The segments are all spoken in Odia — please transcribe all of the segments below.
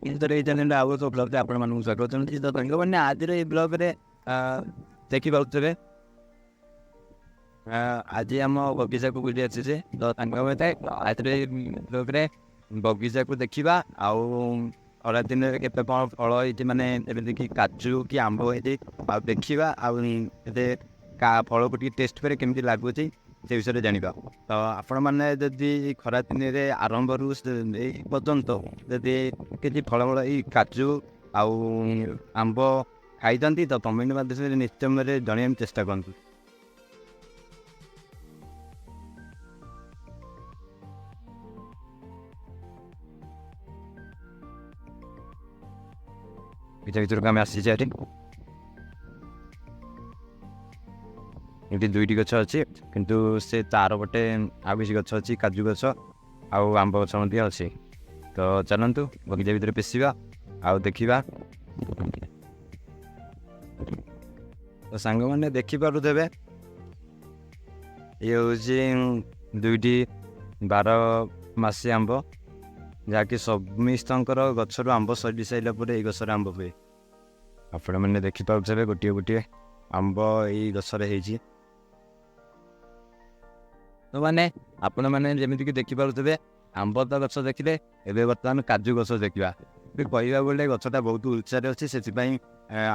ଏଇ ଚ୍ୟାନେଲ୍ ଆଉ ଏକ ବ୍ଲଗ୍ରେ ଆପଣମାନଙ୍କୁ ସ୍ୱାଗତ ଜଣାଉଛି। ତ ସାଙ୍ଗମାନେ ଆଜିର ଏଇ ବ୍ଲଗ୍ରେ ଦେଖିପାରୁଥିବେ ଆଜି ଆମ ବଗିଚାକୁ ବୁଲି ଆସିଛେ। ତ ସାଙ୍ଗମାନେ ଆଜିର ଏଇ ବ୍ଲଗ୍ରେ ବଗିଚାକୁ ଦେଖିବା ଆଉ ଖରା ଦିନରେ କେତେ କ'ଣ ଫଳ ହେଇଛି, ମାନେ ଏମିତିକି କାଜୁ କି ଆମ୍ବ ହେଇଛି ଆଉ ଦେଖିବା, ଆଉ ଏତେ ଫଳକୁ ଟିକେ ଟେଷ୍ଟ କରି କେମିତି ଲାଗୁଛି ସେ ବିଷୟରେ ଜାଣିବା। ତ ଆପଣମାନେ ଯଦି ଖରା ଦିନରେ ଆରମ୍ଭରୁ ଏଇ ପର୍ଯ୍ୟନ୍ତ ଯଦି କିଛି ଫଳମୂଳ ଏଇ କାଜୁ ଆଉ ଆମ୍ବ ଖାଇଥାନ୍ତି ତ କମେଣ୍ଟ ମାଧ୍ୟମରେ ନିଶ୍ଚୟ ଜଣାଇବାକୁ ଚେଷ୍ଟା କରନ୍ତୁ। ଭିତରକୁ ଆମେ ଆସିଛେ। ଏଠି 2ଟି ଗଛ ଅଛି, କିନ୍ତୁ ସେ ତାର ଗୋଟେ ଆଉ କିଛି ଗଛ ଅଛି, କାଜୁ ଗଛ ଆଉ ଆମ୍ବ ଗଛ ମଧ୍ୟ ଅଛି। ତ ଚାଲନ୍ତୁ ବଗିଚା ଭିତରେ ପଶିବା ଆଉ ଦେଖିବା। ତ ସାଙ୍ଗମାନେ ଦେଖିପାରୁଥିବେ ଇଏ ହେଉଛି 2ଟି 12 ମାସି ଆମ୍ବ, ଯାହାକି ସମସ୍ତଙ୍କର ଗଛରୁ ଆମ୍ବ ସରି ସାରିଲା ପରେ ଏଇ ଗଛରେ ଆମ୍ବ ହୁଏ। ଆପଣମାନେ ଦେଖିପାରୁଥିବେ ଗୋଟିଏ ଗୋଟିଏ ଆମ୍ବ ଏଇ ଗଛରେ ହେଇଛି। ତ ମାନେ ଆପଣମାନେ ଯେମିତିକି ଦେଖିପାରୁଥିବେ ଆମ୍ବ ତ ଗଛ ଦେଖିଲେ, ଏବେ ବର୍ତ୍ତମାନ କାଜୁ ଗଛ ଦେଖିବା। କହିବାକୁ ଗଲେ ଗଛଟା ବହୁତ ଉଚ୍ଚାରେ ଅଛି, ସେଥିପାଇଁ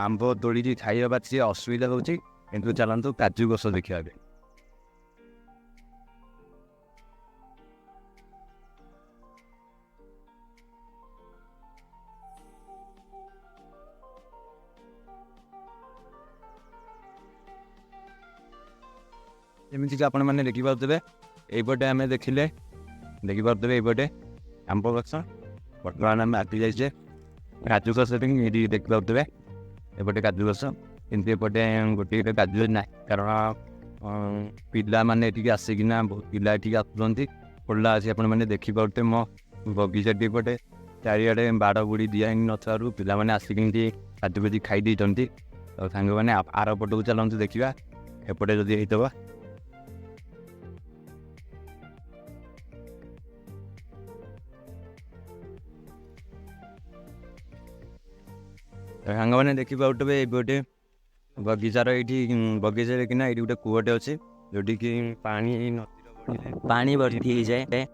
ଆମ୍ବ ତୋଳିକି ଖାଇବା ଟିକେ ଅସୁବିଧା ହେଉଛି। କିନ୍ତୁ ଚାଲନ୍ତୁ କାଜୁ ଗଛ ଦେଖିବା। ଯେମିତିକି ଆପଣମାନେ ଦେଖିପାରୁଥିବେ ଏଇପଟେ ଆମେ ଦେଖିପାରୁଥିବେ ଏଇପଟେ ଆମ୍ବ ଗଛ। ବର୍ତ୍ତମାନ ଆମେ ଆଗି ଯାଇଛେ କାଜୁ ଗଛ, ଏଇଠି ଦେଖିପାରୁଥିବେ ଏପଟେ କାଜୁ ଗଛ, କିନ୍ତୁ ଏପଟେ ଗୋଟିଏ କାଜୁ ନାହିଁ, କାରଣ ପିଲାମାନେ ଏଠିକି ଆସିକିନା ବହୁତ ପିଲା ଏଠିକି ଆସୁଛନ୍ତି। ଖୋଲା ଅଛି, ଆପଣମାନେ ଦେଖିପାରୁଥିବେ ମୋ ବଗିଚାଟି ଏପଟେ ଚାରିଆଡ଼େ ବାଡ଼ ବୁଡ଼ି ଦିଆ ହେଇ ନଥିବାରୁ ପିଲାମାନେ ଆସିକି ଏମିତି କାଜୁ ଫାଜୁ ଖାଇ ଦେଇଛନ୍ତି। ତ ସାଙ୍ଗମାନେ ଆର ପଟକୁ ଚାଲନ୍ତୁ ଦେଖିବା, ଏପଟେ ଯଦି ହେଇଥିବ। ସାଙ୍ଗମାନେ ଦେଖିପାରୁଥିବେ ଏଇପଟେ ବଗିଚାରେ କିନା ଏଇଠି ଗୋଟେ କୂଅଟେ ଅଛି, ଯୋଉଠିକି ପାଣି ଭର୍ତ୍ତି ହେଇଯାଏ।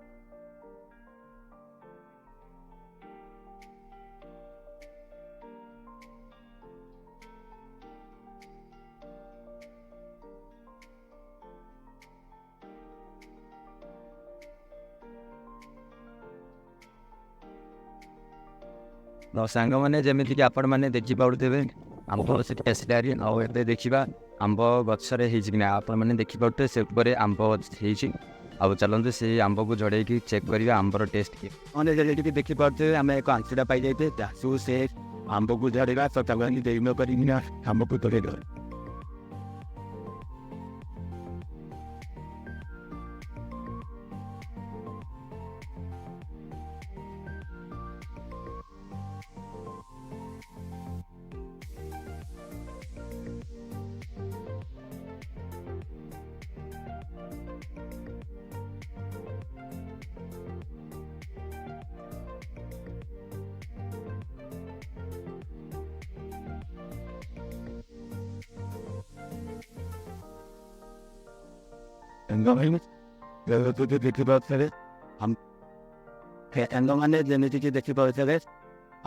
ତ ସାଙ୍ଗମାନେ ଯେମିତିକି ଆପଣମାନେ ଦେଖିପାରୁଥିବେ ଆମ୍ବ ସେଠି ଆସିଲାରି, ଆଉ ଏବେ ଦେଖିବା ଆମ୍ବ ଗଛରେ ହେଇଛି କି ନା। ଆପଣମାନେ ଦେଖିପାରୁଥିବେ ସେ ଉପରେ ଆମ୍ବ ହେଇଛି, ଆଉ ଚାଲନ୍ତୁ ସେଇ ଆମ୍ବକୁ ଝଡ଼େଇକି ଚେକ୍ କରିବା ଆମ୍ବର ଟେଷ୍ଟ କି। ଟିକେ ଦେଖିପାରୁଥିବେ ଆମେ ଏକ ଆଂଶିଟା ପାଇଯାଇଛେ, ତାକୁ ସେ ଆମ୍ବକୁ ଝଡ଼େଇବା, ତ ତାକୁ ଦେଇ ନ କରିକିନା ଆମ୍ବକୁ ତୋଳେଇଦେବା। ସାଙ୍ଗମାନେ ଯେମିତିକି ଦେଖିପାରୁଥିବେ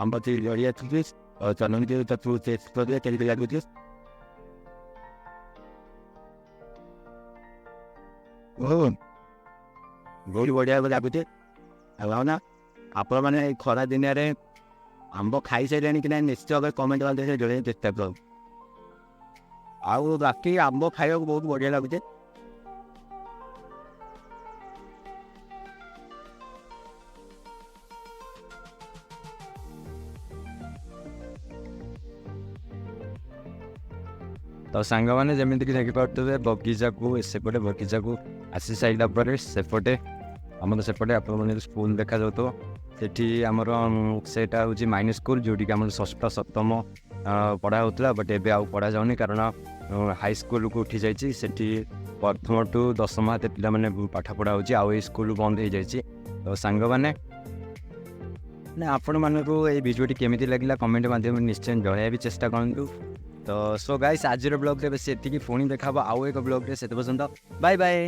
ଆମ୍ବଟି ଝଡ଼ି ଆସିଛି, ଚାଲନ୍ତୁ ତାକୁ ଟେଷ୍ଟ କରିବା କେମିତି ଲାଗୁଛି। ବହୁତ ବଢ଼ିଆ ଲାଗୁଛି। ଆଉ ନା ଆପଣମାନେ ଏଇ ଖରା ଦିନରେ ଆମ୍ବ ଖାଇସାରିଲେଣି କି ନାହିଁ ନିଶ୍ଚୟ ଭାବେ କମେଣ୍ଟ ମାଧ୍ୟମରେ ଜଣାଇବାକୁ ଚେଷ୍ଟା କରନ୍ତୁ। ଆଉ ବାକି ଆମ୍ବ ଖାଇବାକୁ ବହୁତ ବଢ଼ିଆ ଲାଗୁଛି। ତ ସାଙ୍ଗମାନେ ଯେମିତିକି ଦେଖିପାରୁଥିବେ ବଗିଚାକୁ ଆସି ସାରିଲା ପରେ ସେପଟେ ଆପଣମାନେ ସ୍କୁଲ ଦେଖାଯାଉଥିବ। ସେଠି ଆମର ସେଇଟା ହେଉଛି ମାଇନର ସ୍କୁଲ, ଯେଉଁଠିକି ଆମର ଷଷ୍ଠ ସପ୍ତମ ପଢ଼ା ହେଉଥିଲା, ବଟ୍ ଏବେ ଆଉ ପଢ଼ାଯାଉନି କାରଣ ହାଇସ୍କୁଲକୁ ଉଠିଯାଇଛି। ସେଠି ପ୍ରଥମଠୁ ଦଶମ ହାତେ ପିଲାମାନେ ପାଠ ପଢ଼ା ହେଉଛି, ଆଉ ଏଇ ସ୍କୁଲ ବନ୍ଦ ହେଇଯାଇଛି। ତ ସାଙ୍ଗମାନେ ना ଆପଣମାନଙ୍କୁ ଏଇ ଭିଡ଼ିଓଟି କେମିତି ଲାଗିଲା କମେଣ୍ଟ ମାଧ୍ୟମରେ ନିଶ୍ଚୟ ଜଣାଇବା ବି ଚେଷ୍ଟା କରନ୍ତୁ। ତ ସୋ ଗାଇସ୍ ଆଜିର ବ୍ଲଗ୍ରେ ବେଶୀ ଏତିକି, ପୁଣି ଦେଖା ହେବ ଆଉ ଏକ ବ୍ଲଗ୍ରେ। ସେତେ ପର୍ଯ୍ୟନ୍ତ ବାଏ ବାଏ।